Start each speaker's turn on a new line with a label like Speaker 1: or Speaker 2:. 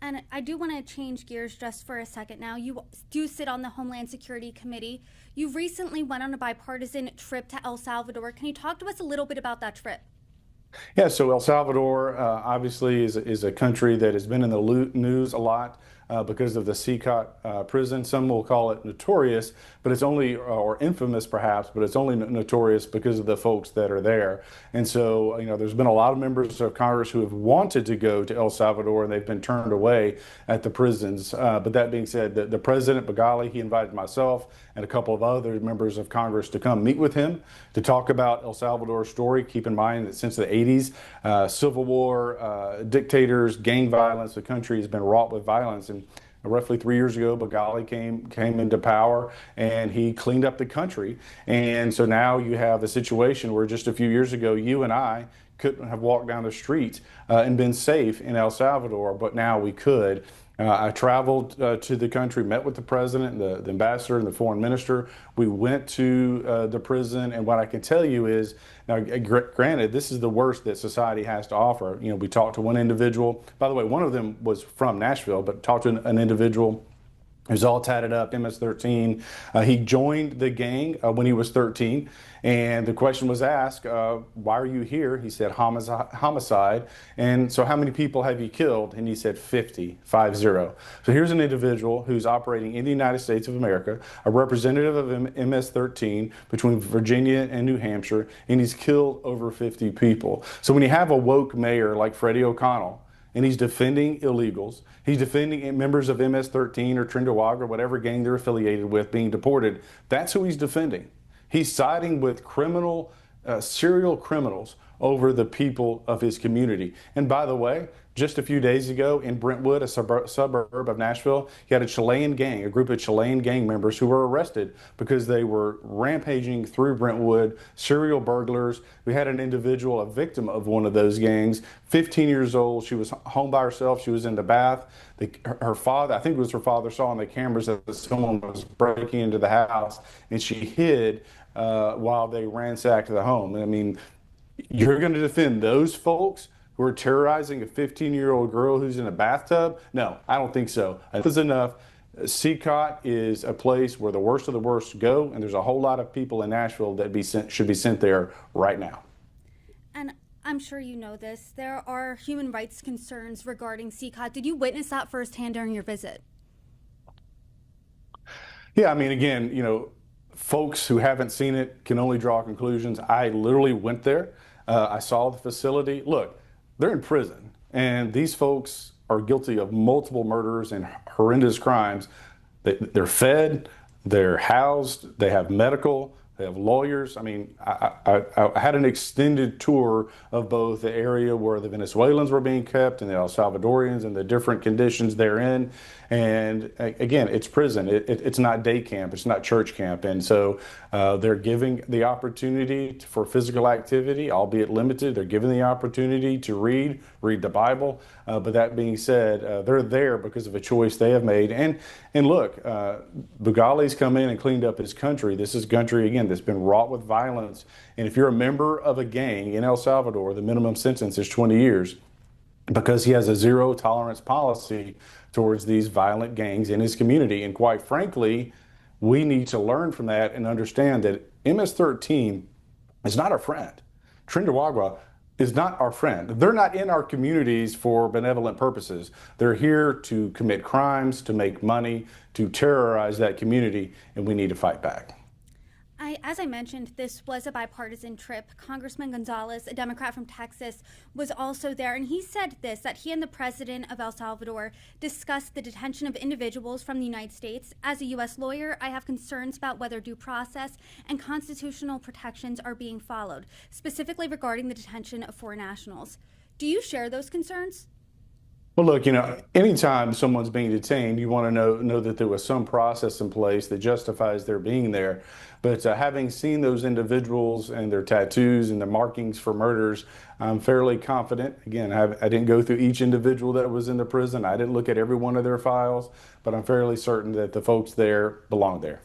Speaker 1: And I do want to change gears just for a second now. You do sit on the Homeland Security Committee. You recently went on a bipartisan trip to El Salvador. Can you talk to us a little bit about that trip?
Speaker 2: Yeah, so El Salvador obviously is a country that has been in the news a lot because of the CCOT prison. Some will call it notorious, but it's only, or infamous perhaps, but it's only notorious because of the folks that are there. And so, there's been a lot of members of Congress who have wanted to go to El Salvador and they've been turned away at the prisons. But that being said, the president, Bagali, he invited myself and a couple of other members of Congress to come meet with him to talk about El Salvador's story. Keep in mind that since the 80s, civil war, dictators, gang violence, the country has been wrought with violence. And roughly 3 years ago, Bagali came into power and he cleaned up the country. And so now you have a situation where just a few years ago, you and I couldn't have walked down the street and been safe in El Salvador, but now we could. I traveled to the country, met with the president, the ambassador, and the foreign minister. We went to the prison, and what I can tell you is, now, granted, this is the worst that society has to offer. We talked to one individual. By the way, one of them was from Nashville, but talked to an individual who's all tatted up, MS-13. He joined the gang when he was 13. And the question was asked, why are you here? He said, homicide. And so how many people have you killed? And he said 50, 50. So here's an individual who's operating in the United States of America, a representative of MS-13 between Virginia and New Hampshire, and he's killed over 50 people. So when you have a woke mayor like Freddie O'Connell, and he's defending illegals, he's defending members of MS-13 or Trinidad or whatever gang they're affiliated with being deported, that's who he's defending. He's siding with serial criminals over the people of his community. And by the way, just a few days ago in Brentwood, a suburb of Nashville, you had a group of Chilean gang members who were arrested because they were rampaging through Brentwood, serial burglars. We had an individual, a victim of one of those gangs, 15 years old. She was home by herself. She was in the bath. Her father, I think it was her father, saw on the cameras that someone was breaking into the house, and she hid while they ransacked the home. I mean, you're going to defend those folks who are terrorizing a 15-year-old girl who's in a bathtub? No, I don't think so. This is enough. CCOT is a place where the worst of the worst go, and there's a whole lot of people in Nashville that should be sent there right now.
Speaker 1: And I'm sure you know this. There are human rights concerns regarding CCOT. Did you witness that firsthand during your visit?
Speaker 2: Yeah, I mean, again, folks who haven't seen it can only draw conclusions. I literally went there. I saw the facility. Look, they're in prison, and these folks are guilty of multiple murders and horrendous crimes. They're fed, they're housed, they have medical, they have lawyers. I mean, I had an extended tour of both the area where the Venezuelans were being kept and the El Salvadorians and the different conditions they're in. And again, it's prison. It's not day camp. It's not church camp. And so they're giving the opportunity for physical activity, albeit limited. They're given the opportunity to read the Bible. But that being said, they're there because of a choice they have made. And look, Bugali's come in and cleaned up his country. This is country, again, that's been wrought with violence. And if you're a member of a gang in El Salvador, the minimum sentence is 20 years because he has a zero tolerance policy towards these violent gangs in his community. And quite frankly, we need to learn from that and understand that MS-13 is not our friend. Trinidad is not our friend. They're not in our communities for benevolent purposes. They're here to commit crimes, to make money, to terrorize that community, and we need to fight back.
Speaker 1: As I mentioned, this was a bipartisan trip. Congressman Gonzalez, a Democrat from Texas, was also there, and he said this, that he and the president of El Salvador discussed the detention of individuals from the United States. As a U.S. lawyer, I have concerns about whether due process and constitutional protections are being followed, specifically regarding the detention of foreign nationals. Do you share those concerns?
Speaker 2: Well, look, anytime someone's being detained, you want to know that there was some process in place that justifies their being there. But having seen those individuals and their tattoos and the markings for murders, I'm fairly confident. Again, I didn't go through each individual that was in the prison. I didn't look at every one of their files, but I'm fairly certain that the folks there belong there.